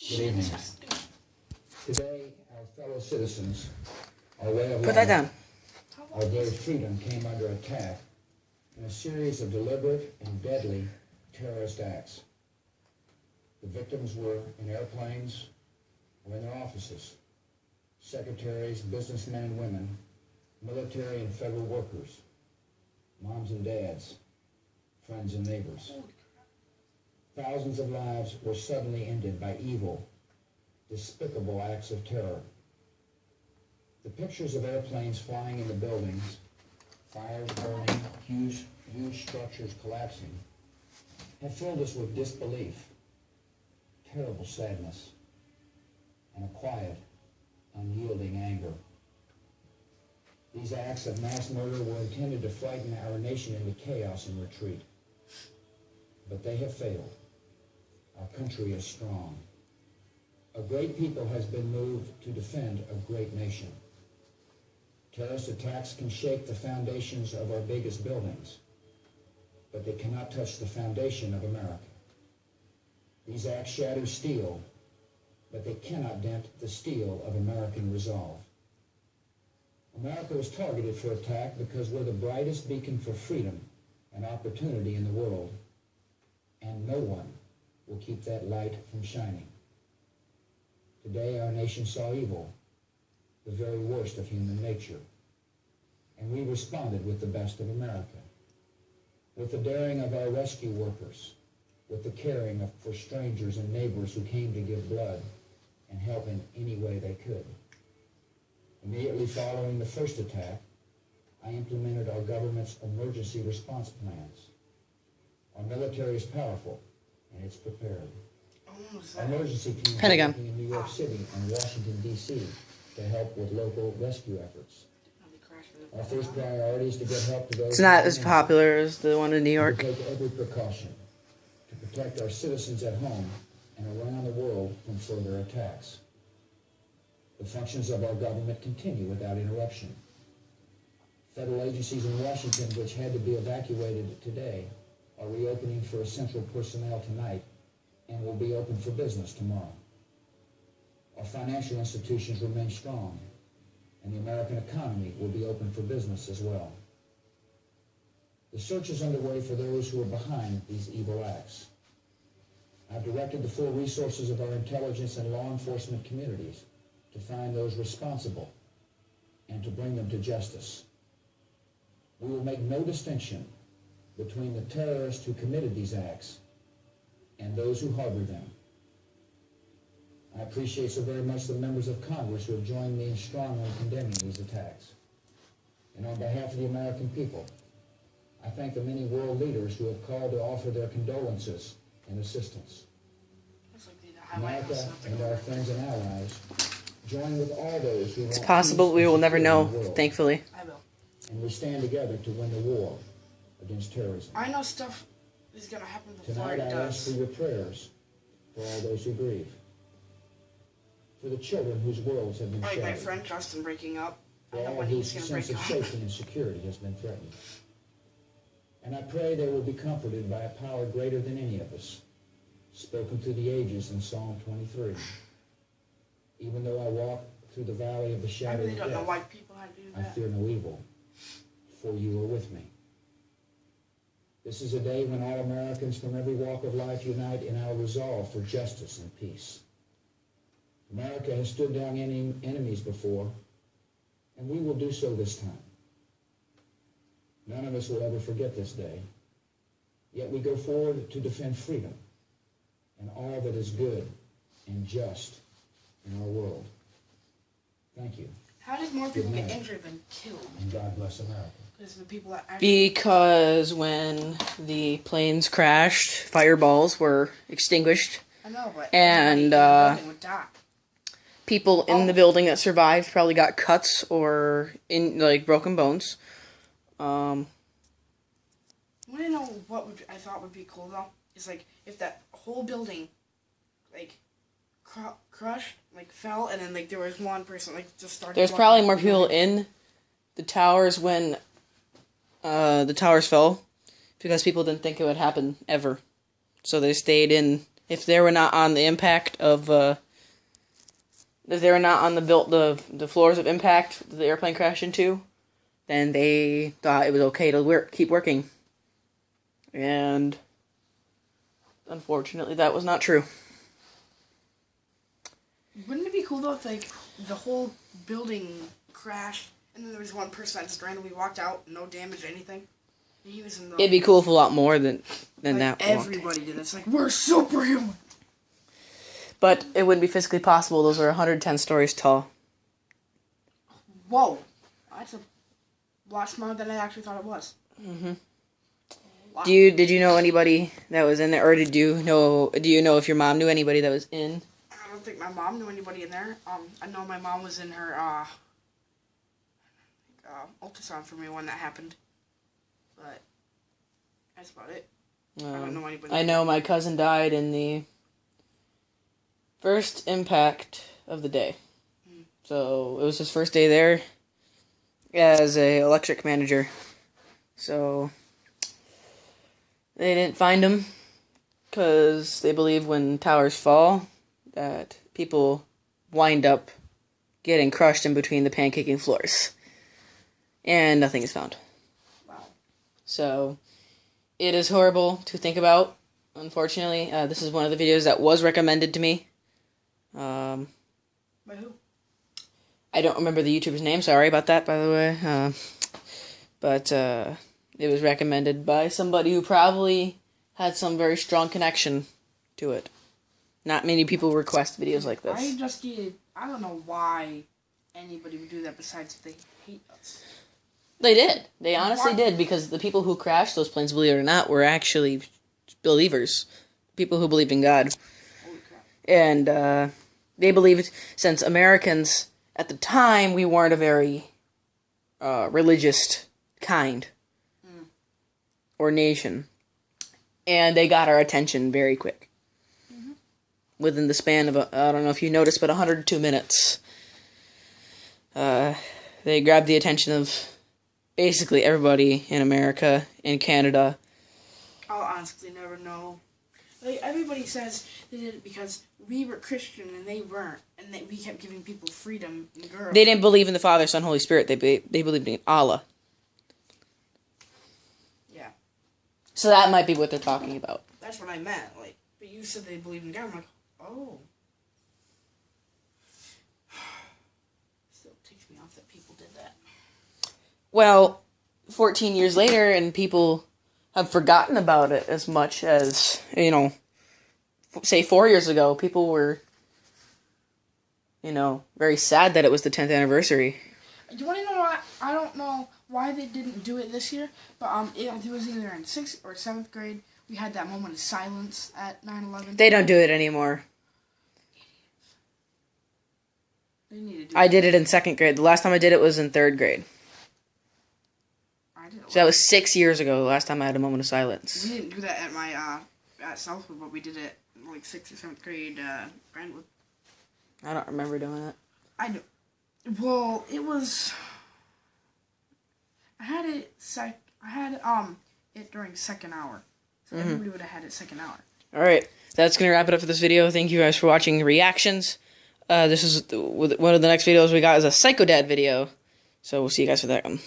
Good evening. Today, our fellow citizens, our way of Put that life, down. our very freedom came under attack in a series of deliberate and deadly terrorist acts. The victims were in airplanes or in their offices, secretaries, businessmen and women, military and federal workers, moms and dads, friends and neighbors. Thousands of lives were suddenly ended by evil, despicable acts of terror. The pictures of airplanes flying into buildings, fires burning, huge structures collapsing, have filled us with disbelief, terrible sadness, and a quiet, unyielding anger. These acts of mass murder were intended to frighten our nation into chaos and retreat. But they have failed. Our country is strong. A great people has been moved to defend a great nation. Terrorist attacks can shake the foundations of our biggest buildings, but they cannot touch the foundation of America. These acts shatter steel, but they cannot dent the steel of American resolve. America was targeted for attack because we're the brightest beacon for freedom and opportunity in the world, and no one will keep that light from shining. Today, our nation saw evil, the very worst of human nature, and we responded with the best of America, with the daring of our rescue workers, with the caring for strangers and neighbors who came to give blood and help in any way they could. Immediately following the first attack, I implemented our government's emergency response plans. Our military is powerful, and it's prepared. Our emergency teams are working in New York City and Washington, D.C. to help with local rescue efforts. Our first priority is to get help to those... It's not as popular as the one in New York. To take every precaution to protect our citizens at home and around the world from further attacks. The functions of our government continue without interruption. Federal agencies in Washington, which had to be evacuated today, are reopening for essential personnel tonight and will be open for business tomorrow. Our financial institutions remain strong, and the American economy will be open for business as well. The search is underway for those who are behind these evil acts. I've directed the full resources of our intelligence and law enforcement communities to find those responsible and to bring them to justice. We will make no distinction between the terrorists who committed these acts and those who harbor them. I appreciate so very much the members of Congress who have joined me in strongly condemning these attacks. And on behalf of the American people, I thank the many world leaders who have called to offer their condolences and assistance. America and our friends and allies join with all those who want... It's possible we will never know, thankfully. I will. And we stand together to win the war against terrorism. I know stuff is going to happen before Tonight it I ask for does. your prayers for all those who grieve, for the children whose worlds have been Like my shattered, friend Justin breaking up. I for know all when whose he's going to sense break of up. safety and security has been threatened. And I pray they will be comforted by a power greater than any of us, spoken through the ages in Psalm 23. Even though I walk through the valley of the I shadow really of don't know death, why people had to do I that. fear no evil, for you are with me. This is a day when all Americans from every walk of life unite in our resolve for justice and peace. America has stood down enemies before, and we will do so this time. None of us will ever forget this day, yet we go forward to defend freedom and all that is good and just in our world. Thank you, How did more people get night. injured than killed? and God bless America. Because the people that actually... Because when the planes crashed, fireballs were extinguished. I know, but And, everybody in the building would die. People in the building that survived probably got cuts or broken bones. Want to know what I thought would be cool though? Is like if that whole building, like, crushed, like fell, and then like there was one person like just started. There's walking probably up more the people building. in the towers when the towers fell because people didn't think it would happen ever. So they stayed in if they were not on the impact of, if they were not on the floors of impact that the airplane crashed into, then they thought it was okay to keep working. And unfortunately, that was not true. Wouldn't it be cool though if like the whole building crashed and then there was one person that just randomly walked out, no damage, anything? He was in the, It'd be cool if a lot more than like, that. everybody did. It's like we're superhuman. But it wouldn't be physically possible. Those are 110 stories tall. Whoa, that's a lot smaller than I actually thought it was. Mm-hmm. Wow. Did you know anybody that was in there, or do you know if your mom knew anybody that was in? I don't think my mom knew anybody in there. I know my mom was in her ultrasound for me when that happened, but that's about it. I don't know anybody. I know my cousin died in the first impact of the day. So it was his first day there as a electric manager. So they didn't find him because they believe when towers fall that people wind up getting crushed in between the pancaking floors. And nothing is found. Wow. So it is horrible to think about, unfortunately. This is one of the videos that was recommended to me. By who? I don't remember the YouTuber's name. Sorry about that, by the way. But it was recommended by somebody who probably had some very strong connection to it. Not many people request videos like this. I don't know why anybody would do that besides they hate us. They did. They honestly did, because the people who crashed those planes, believe it or not, were actually believers. People who believed in God. Holy crap. And they believed, since Americans, at the time, we weren't a very religious kind or nation. And they got our attention very quick. Mm-hmm. Within the span of, I don't know if you noticed, but 102 minutes. They grabbed the attention of basically everybody in America, in Canada. I'll honestly never know. Like, everybody says they did it because we were Christian and they weren't, and that we kept giving people freedom and girls. They didn't believe in the Father, Son, Holy Spirit. They believed in Allah. Yeah. So that might be what they're talking about. That's what I meant. Like, but you said they believed in God. I'm like, oh. Still takes me off that people did that. Well, 14 years later, and people have forgotten about it as much as, say 4 years ago, people were, very sad that it was the 10th anniversary. You want to know why? I don't know why they didn't do it this year, but it was either in 6th or 7th grade. We had that moment of silence at 9/11. They don't do it anymore. They need to do I did it in 2nd grade. The last time I did it was in 3rd grade. I did it. So that was 6 years ago, the last time I had a moment of silence. We didn't do that at my at Southwood, but we did it in like 6th or 7th grade Brentwood. I don't remember doing it. I know. Well, it was. I had it during second hour, so everybody would have had it second hour. All right, that's gonna wrap it up for this video. Thank you guys for watching reactions. This is one of the next videos we got is a Psycho Dad video, so we'll see you guys for that one.